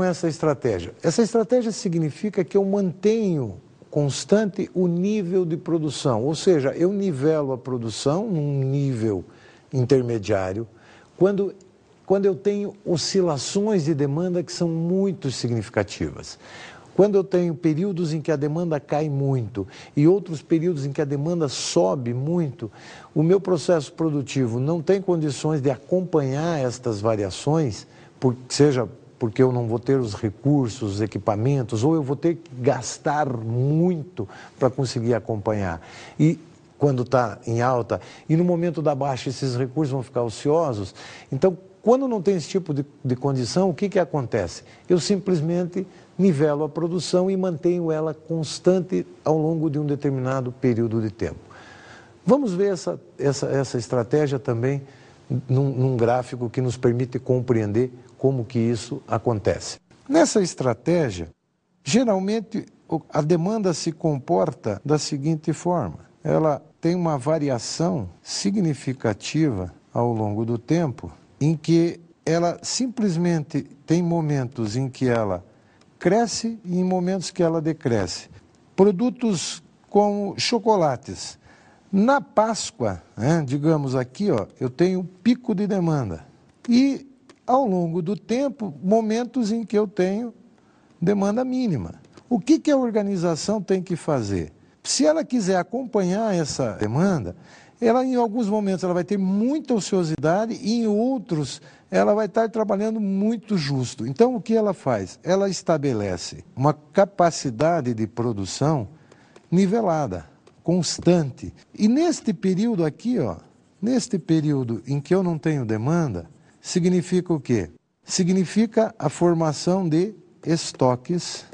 essa estratégia? Essa estratégia significa que eu mantenho constante o nível de produção, ou seja, eu nivelo a produção num nível intermediário quando eu tenho oscilações de demanda que são muito significativas. Quando eu tenho períodos em que a demanda cai muito e outros períodos em que a demanda sobe muito, o meu processo produtivo não tem condições de acompanhar estas variações, seja porque eu não vou ter os recursos, os equipamentos, ou eu vou ter que gastar muito para conseguir acompanhar. E quando está em alta, e no momento da baixa esses recursos vão ficar ociosos. Então, quando não tem esse tipo de condição, o que acontece? Eu simplesmente nivelo a produção e mantenho ela constante ao longo de um determinado período de tempo. Vamos ver essa estratégia também num gráfico que nos permite compreender como que isso acontece. Nessa estratégia, geralmente a demanda se comporta da seguinte forma: ela tem uma variação significativa ao longo do tempo, em que ela simplesmente tem momentos em que ela cresce e em momentos que ela decresce. Produtos como chocolates. Na Páscoa, digamos aqui, eu tenho pico de demanda. E, ao longo do tempo, momentos em que eu tenho demanda mínima. O que a organização tem que fazer? Se ela quiser acompanhar essa demanda, ela em alguns momentos ela vai ter muita ociosidade e em outros ela vai estar trabalhando muito justo. Então o que ela faz? Ela estabelece uma capacidade de produção nivelada, constante. E neste período aqui, neste período em que eu não tenho demanda, significa o quê? Significa a formação de estoques.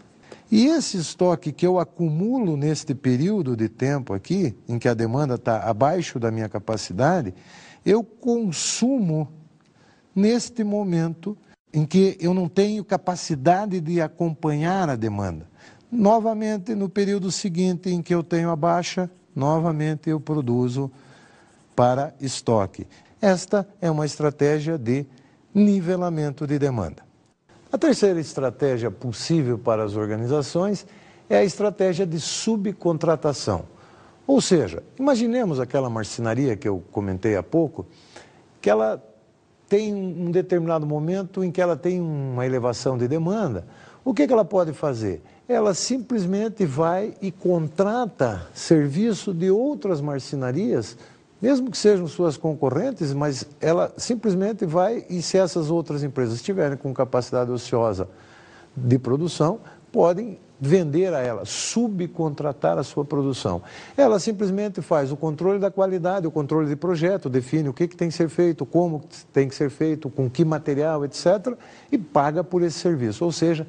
E esse estoque que eu acumulo neste período de tempo aqui, em que a demanda está abaixo da minha capacidade, eu consumo neste momento em que eu não tenho capacidade de acompanhar a demanda. Novamente, no período seguinte em que eu tenho a baixa, novamente eu produzo para estoque. Esta é uma estratégia de nivelamento de demanda. A terceira estratégia possível para as organizações é a estratégia de subcontratação. Ou seja, imaginemos aquela marcenaria que eu comentei há pouco, que ela tem um determinado momento em que ela tem uma elevação de demanda. O que ela pode fazer? Ela simplesmente vai e contrata serviço de outras marcenarias, mesmo que sejam suas concorrentes, mas ela simplesmente vai, e se essas outras empresas estiverem com capacidade ociosa de produção, podem vender a ela, subcontratar a sua produção. Ela simplesmente faz o controle da qualidade, o controle de projeto, define o que tem que ser feito, como tem que ser feito, com que material, etc., e paga por esse serviço, ou seja,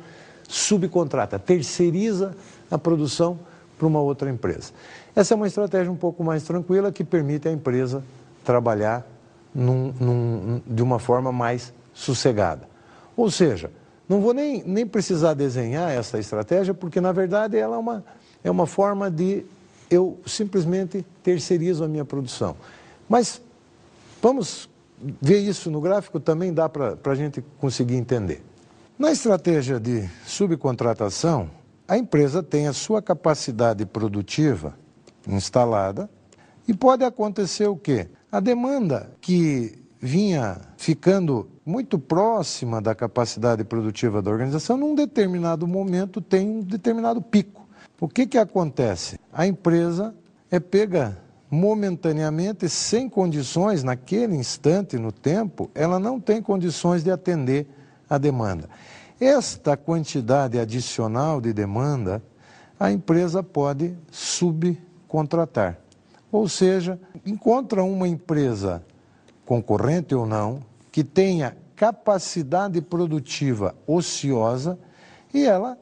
subcontrata, terceiriza a produção para uma outra empresa. Essa é uma estratégia um pouco mais tranquila que permite à empresa trabalhar de uma forma mais sossegada. Ou seja, não vou nem precisar desenhar essa estratégia, porque na verdade ela é uma forma de eu simplesmente terceirizo a minha produção. Mas vamos ver isso no gráfico, também dá para a gente conseguir entender. Na estratégia de subcontratação, a empresa tem a sua capacidade produtiva instalada e pode acontecer o quê? A demanda que vinha ficando muito próxima da capacidade produtiva da organização, num determinado momento tem um determinado pico. O que acontece? A empresa é pega momentaneamente sem condições, naquele instante no tempo, ela não tem condições de atender a demanda. Esta quantidade adicional de demanda, a empresa pode subcontratar. Ou seja, encontra uma empresa concorrente ou não, que tenha capacidade produtiva ociosa e ela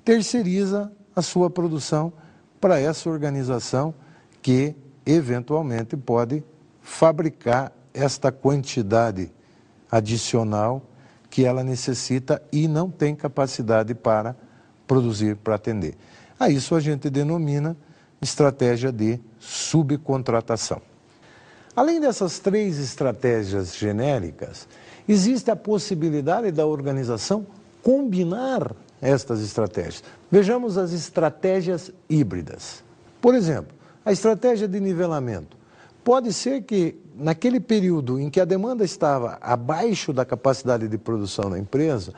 terceiriza a sua produção para essa organização que eventualmente pode fabricar esta quantidade adicional que ela necessita e não tem capacidade para produzir, para atender. A isso a gente denomina estratégia de subcontratação. Além dessas três estratégias genéricas, existe a possibilidade da organização combinar estas estratégias. Vejamos as estratégias híbridas. Por exemplo, a estratégia de nivelamento. Pode ser que, naquele período em que a demanda estava abaixo da capacidade de produção da empresa,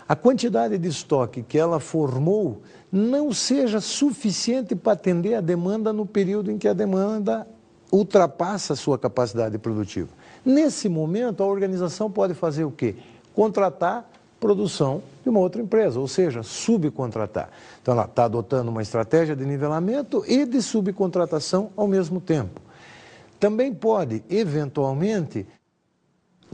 a quantidade de estoque que ela formou não seja suficiente para atender a demanda no período em que a demanda ultrapassa a sua capacidade produtiva. Nesse momento, a organização pode fazer o quê? Contratar produção de uma outra empresa, ou seja, subcontratar. Então, ela está adotando uma estratégia de nivelamento e de subcontratação ao mesmo tempo. Também pode, eventualmente,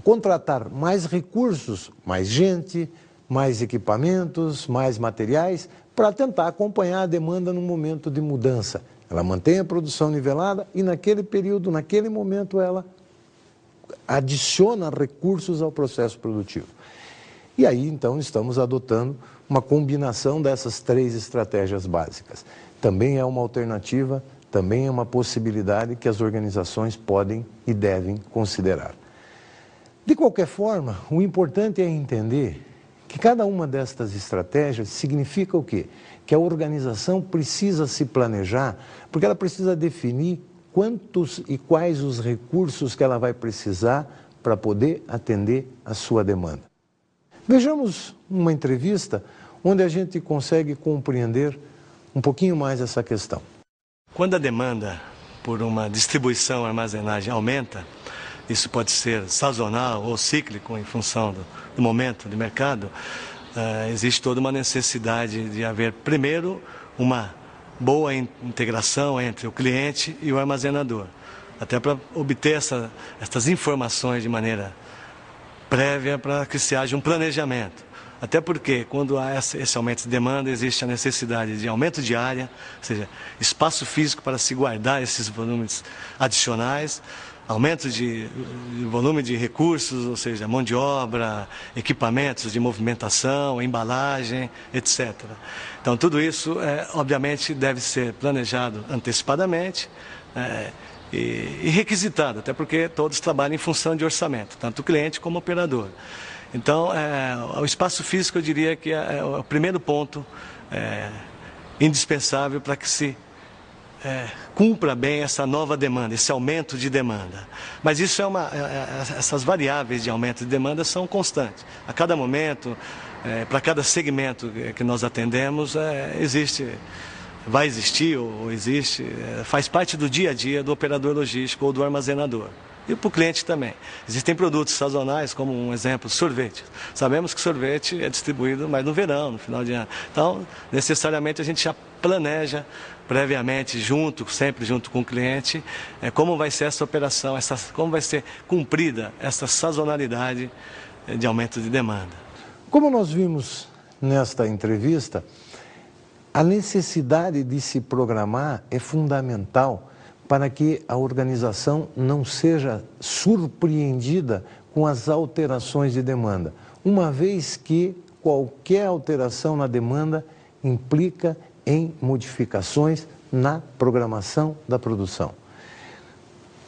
contratar mais recursos, mais gente, mais equipamentos, mais materiais, para tentar acompanhar a demanda no momento de mudança. Ela mantém a produção nivelada e naquele período, naquele momento, ela adiciona recursos ao processo produtivo. E aí, então, estamos adotando uma combinação dessas 3 estratégias básicas. Também é uma alternativa, também é uma possibilidade que as organizações podem e devem considerar. De qualquer forma, o importante é entender que cada uma destas estratégias significa o quê? Que a organização precisa se planejar, porque ela precisa definir quantos e quais os recursos que ela vai precisar para poder atender a sua demanda. Vejamos uma entrevista onde a gente consegue compreender um pouquinho mais essa questão. Quando a demanda por uma distribuição e armazenagem aumenta, isso pode ser sazonal ou cíclico em função do momento de mercado, existe toda uma necessidade de haver, primeiro, uma boa integração entre o cliente e o armazenador, até para obter essas informações de maneira prévia para que se haja um planejamento. Até porque, quando há esse aumento de demanda, existe a necessidade de aumento de área, ou seja, espaço físico para se guardar esses volumes adicionais, aumento de volume de recursos, ou seja, mão de obra, equipamentos de movimentação, embalagem, etc. Então, tudo isso, obviamente, deve ser planejado antecipadamente e requisitado, até porque todos trabalham em função de orçamento, tanto o cliente como o operador. Então, o espaço físico, eu diria que é o primeiro ponto indispensável para que se cumpra bem essa nova demanda, esse aumento de demanda. Mas isso essas variáveis de aumento de demanda são constantes. A cada momento, para cada segmento que nós atendemos, vai existir ou existe, faz parte do dia a dia do operador logístico ou do armazenador. E para o cliente também. Existem produtos sazonais, como um exemplo, sorvete. Sabemos que sorvete é distribuído mais no verão, no final de ano. Então, necessariamente, a gente já planeja previamente, sempre junto com o cliente, como vai ser essa operação, como vai ser cumprida essa sazonalidade de aumento de demanda. Como nós vimos nesta entrevista, a necessidade de se programar é fundamental para que a organização não seja surpreendida com as alterações de demanda, uma vez que qualquer alteração na demanda implica em modificações na programação da produção.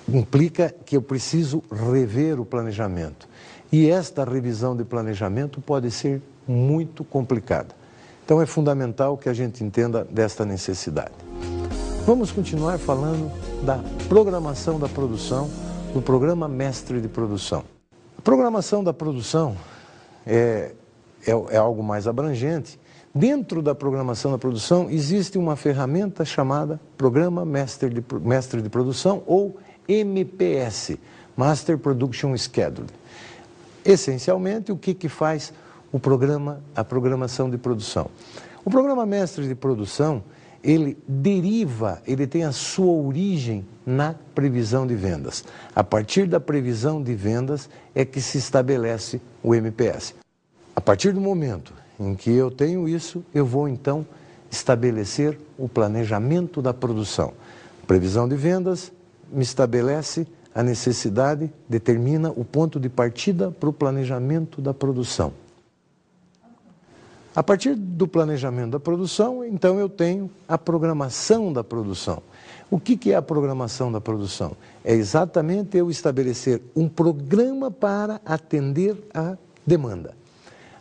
Implica que eu preciso rever o planejamento. E esta revisão de planejamento pode ser muito complicada. Então é fundamental que a gente entenda desta necessidade. Vamos continuar falando da programação da produção, do programa Mestre de Produção. A programação da produção é algo mais abrangente. Dentro da programação da produção existe uma ferramenta chamada Programa Mestre de Produção, ou MPS, Master Production Schedule. Essencialmente, o que faz a programação de produção? O Programa Mestre de Produção, ele tem a sua origem na previsão de vendas. A partir da previsão de vendas é que se estabelece o MPS. A partir do momento em que eu tenho isso, eu vou então estabelecer o planejamento da produção. Previsão de vendas me estabelece a necessidade, determina o ponto de partida para o planejamento da produção. A partir do planejamento da produção, então eu tenho a programação da produção. O que é a programação da produção? É exatamente eu estabelecer um programa para atender a demanda.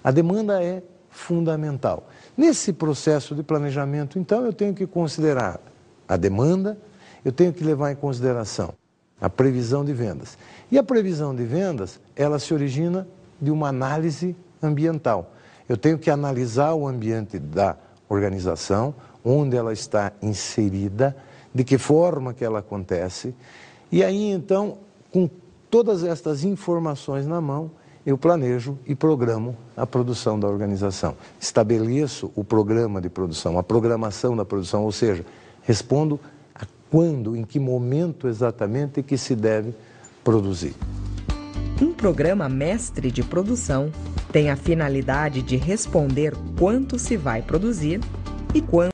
A demanda é fundamental. Nesse processo de planejamento, então, eu tenho que considerar a demanda, eu tenho que levar em consideração a previsão de vendas. E a previsão de vendas, ela se origina de uma análise ambiental. Eu tenho que analisar o ambiente da organização, onde ela está inserida, de que forma que ela acontece. E aí, então, com todas estas informações na mão, eu planejo e programo a produção da organização. Estabeleço o programa de produção, a programação da produção, ou seja, respondo a quando, em que momento exatamente que se deve produzir. Um programa mestre de produção tem a finalidade de responder quanto se vai produzir e quando